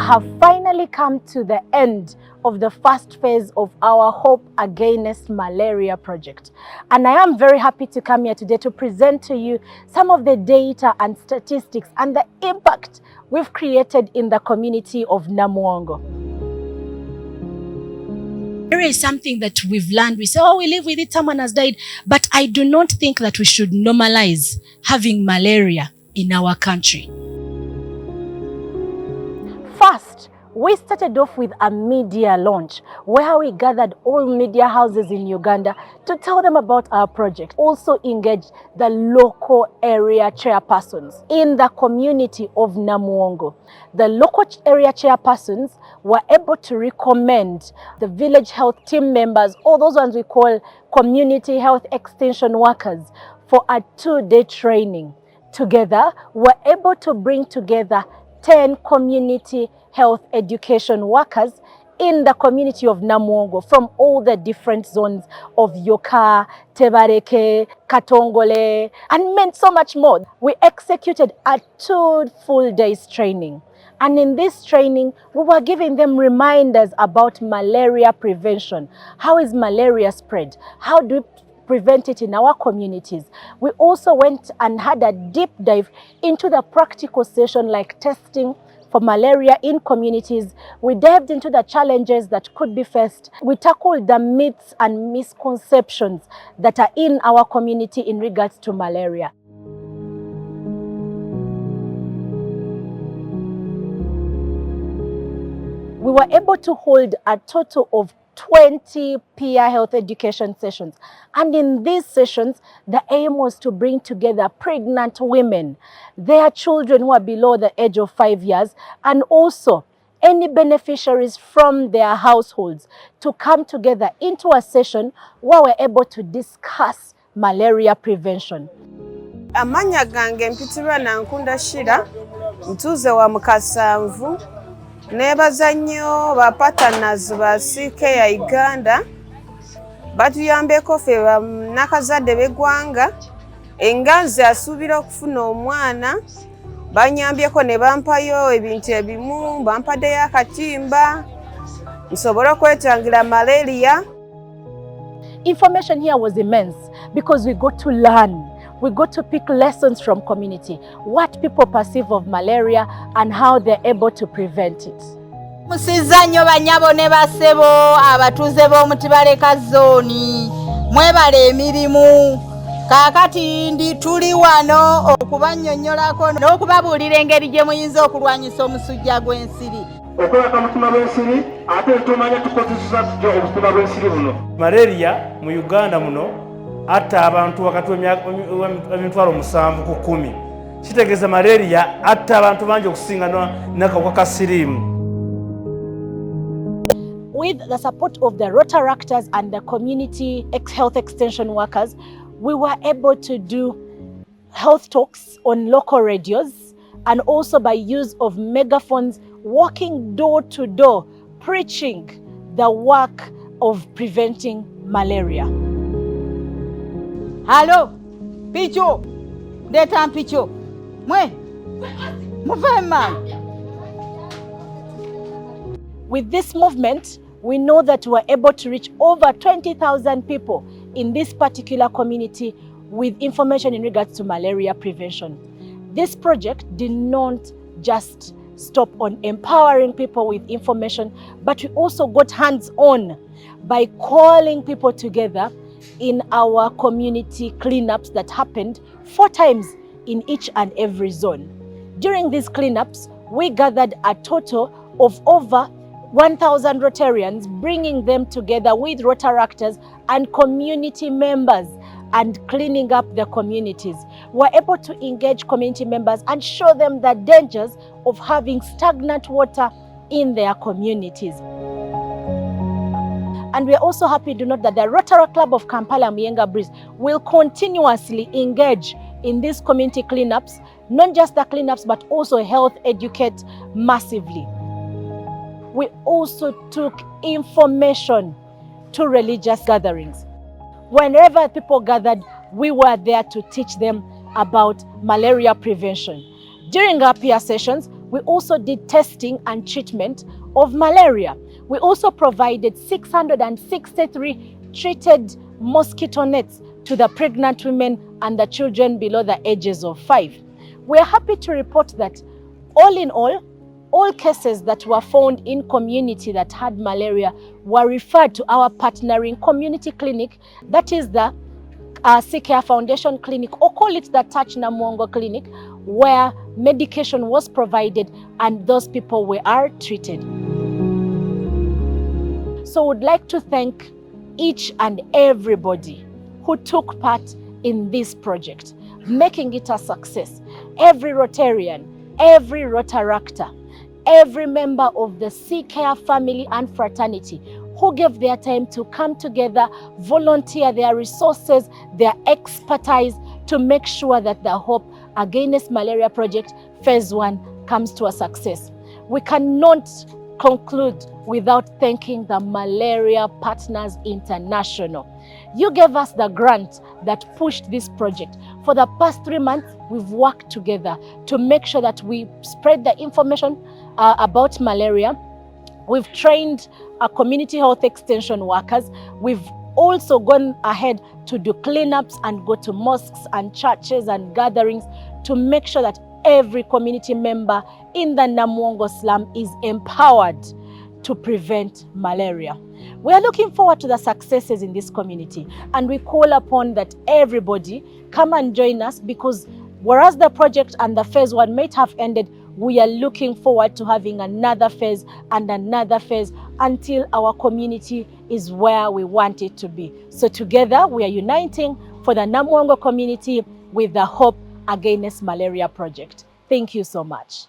have finally come to the end of the first phase of our Hope Against Malaria Project. And I am very happy to come here today to present to you some of the data and statistics and the impact we've created in the community of Namuwongo. Malaria is something that we've learned. We say, oh, we live with it, someone has died. But I do not think that we should normalize having malaria in our country. First, we started off with a media launch where we gathered all media houses in Uganda to tell them about our project. Also engaged the local area chairpersons in the community of Namuwongo. The local area chairpersons were able to recommend the village health team members, all those ones we call community health extension workers, for a 2-day training. Together, we're able to bring together 10 community health education workers in the community of Namuwongo from all the different zones of Yoka, Tebareke, Katongole, and meant so much more. We executed a 2 full days training. And in this training, we were giving them reminders about malaria prevention. How is malaria spread? How do we prevent it in our communities? We also went and had a deep dive into the practical session like testing for malaria in communities. We dived into the challenges that could be faced. We tackled the myths and misconceptions that are in our community in regards to malaria. We were able to hold a total of 20 peer health education sessions. And in these sessions, the aim was to bring together pregnant women, their children who are below the age of 5 years, and also any beneficiaries from their households to come together into a session where we're able to discuss malaria prevention. Amanya gange mpitirwa na nkunda shira, mtuze wa mukasanvu, nebaza nnyo ba partners ba KCCA Uganda batuyambeko ffe nakazadde b'eggwanga enganzi asuubira okufuna omwana banyambyeko ne bampayo ebintu ebimu bampaddeyo akatimba nsobole okwetangira malaria. Information here was immense because we got to learn. We got to pick lessons from community, what people perceive of malaria and how they're able to prevent it. Musizanyo banyabo ne basebo abatuze b'omutibaleka zoni mwebale emirimu kakati ndi tuli wano okubannyonnyolako n'okubabuulira engeri gye muyinza okulwanyisa omusujja gw'ensiri. Okulaka omutima gw'ensiri ate tumanya tukozesa tutya obutima bw'ensiri buno. Malaria mu Uganda muno atta abantu wakati w'emitwalo 7 ku 10. Kitegeeza malaria atta abantu bangi okusinga n'akawuka ka siriimu. With the support of the Rotaractors and the community health extension workers, we were able to do health talks on local radios and also by use of megaphones, walking door to door, preaching the work of preventing malaria. Hello, Picho, Detan Picho, Mwe, Mufema. With this movement, we know that we were able to reach over 20,000 people in this particular community with information in regards to malaria prevention. This project did not just stop on empowering people with information, but we also got hands-on by calling people together in our community cleanups that happened 4 times in each and every zone. During these cleanups, we gathered a total of over 1,000 Rotarians, bringing them together with Rotaractors and community members and cleaning up the communities. We're able to engage community members and show them the dangers of having stagnant water in their communities. And we're also happy to note that the Rotaract Club of Kampala Muyenga Breeze will continuously engage in these community cleanups, not just the cleanups, but also health educate massively. We also took information to religious gatherings. Whenever people gathered, we were there to teach them about malaria prevention. During our peer sessions, we also did testing and treatment of malaria. We also provided 663 treated mosquito nets to the pregnant women and the children below the ages of 5. We are happy to report that all in all cases that were found in community that had malaria were referred to our partnering community clinic, that is the KCCA Foundation Clinic, or call it the Touch Namuwongo Clinic, where medication was provided and those people are treated. So I would like to thank each and everybody who took part in this project, making it a success. Every Rotarian, every Rotaractor, every member of the KCCA family and fraternity who gave their time to come together, volunteer their resources, their expertise to make sure that the Hope Against Malaria Project Phase 1 comes to a success. We cannot conclude without thanking the Malaria Partners International. You gave us the grant that pushed this project. For the past 3 months, we've worked together to make sure that we spread the information about malaria. We've trained our community health extension workers. We've also gone ahead to do cleanups and go to mosques and churches and gatherings to make sure that every community member in the Namuwongo slum is empowered to prevent malaria. We are looking forward to the successes in this community, and we call upon that everybody come and join us, because whereas the project and the Phase 1 might have ended, we are looking forward to having another phase and another phase until our community is where we want it to be. So together we are uniting for the Namuwongo community with the Hope Against Malaria Project. Thank you so much.